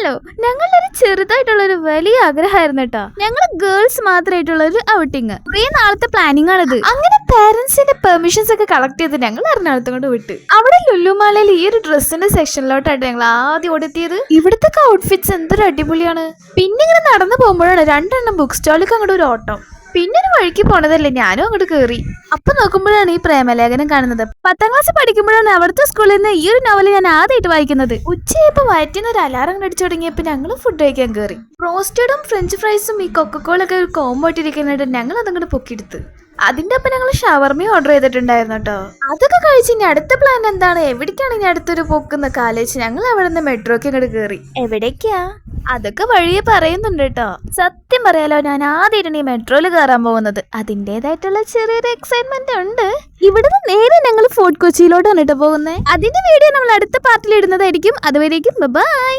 അറിയാലോ, ഞങ്ങളുടെ ഒരു ചെറുതായിട്ടുള്ള ഒരു വലിയ ആഗ്രഹമായിരുന്നു കേട്ടോ. ഞങ്ങൾ ഗേൾസ് മാത്രമായിട്ടുള്ള ഒരു ഔട്ടിങ്. കുറേ നാളത്തെ പ്ലാനിങ് ആണിത്. അങ്ങനെ പാരന്റ്സിന്റെ പെർമിഷൻസ് ഒക്കെ കളക്ട് ചെയ്ത് ഞങ്ങൾ എറണാകുളത്ത് കൊണ്ട് വിട്ട്. അവിടെ ലുലുമാളയിൽ ഈ ഒരു ഡ്രസ്സിന്റെ സെക്ഷനിലോട്ടായിട്ട് ഞങ്ങൾ ആദ്യം ഓടെത്തിയത്. ഇവിടുത്തെ ഔട്ട്ഫിറ്റ്സ് എന്തൊരു അടിപൊളിയാണ്. പിന്നെ ഇങ്ങനെ നടന്നു പോകുമ്പോഴാണ് 2 ബുക്ക് സ്റ്റാളിലേക്ക് അങ്ങോട്ട് ഒരു ഓട്ടം. പിന്നെ ഒരു വഴിക്ക് പോണതല്ലേ, ഞാനും അങ്ങോട്ട് കയറി. അപ്പൊ നോക്കുമ്പോഴാണ് ഈ പ്രേമലേഖനം കാണുന്നത്. 10ാം ക്ലാസ് പഠിക്കുമ്പോഴാണ് അവിടുത്തെ സ്കൂളിൽ നിന്ന് ഈ ഒരു നോവൽ ഞാൻ ആദ്യമായിട്ട് വായിക്കുന്നത്. ഉച്ചയപ്പോ വയറ്റിന്ന് ഒരു അലാറം അടിച്ചു തുടങ്ങിയപ്പോ ഞങ്ങൾ ഫുഡ് കഴിക്കാൻ കയറി. റോസ്റ്റഡും ഫ്രഞ്ച് ഫ്രൈസും ഈ കൊക്കക്കോളൊക്കെ ഒരു കോംബോ ആയിട്ടിരിക്കുന്നുണ്ട്. ഞങ്ങൾ അതങ്ങോട്ട് പൊക്കിയെടുത്ത്. അതിന്റെ ഒപ്പം ഞങ്ങൾ ഷവർമയും ഓർഡർ ചെയ്തിട്ടുണ്ടായിരുന്നു കേട്ടോ. അതൊക്കെ കഴിച്ച് ഇനി അടുത്ത പ്ലാൻ എന്താണ്, എവിടേക്കാണ് ഇനി അടുത്തൊരു പോക്കെന്നൊക്കെ ആലോചിച്ച് ഞങ്ങൾ അവിടെ നിന്ന് മെട്രോക്ക് അങ്ങോട്ട് കയറി. എവിടേക്കാ അതൊക്കെ വഴിയെ പറയുന്നുണ്ട് കേട്ടോ. സത്യം പറയാലോ, ഞാൻ ആദ്യമായിട്ടാണ് ഈ മെട്രോയിൽ കയറാൻ പോകുന്നത്. അതിൻ്റെതായിട്ടുള്ള ചെറിയൊരു എക്സൈറ്റ്മെന്റ് ഉണ്ട്. ഇവിടുന്ന് നേരെ ഞങ്ങൾ ഫോർട്ട് കൊച്ചിയിലോട്ടാണ് കേട്ടോ പോകുന്നത്. അതിന്റെ വീഡിയോ നമ്മൾ അടുത്ത പാർട്ടിൽ ഇടുന്നതായിരിക്കും. അതുവരേക്കും ബൈ.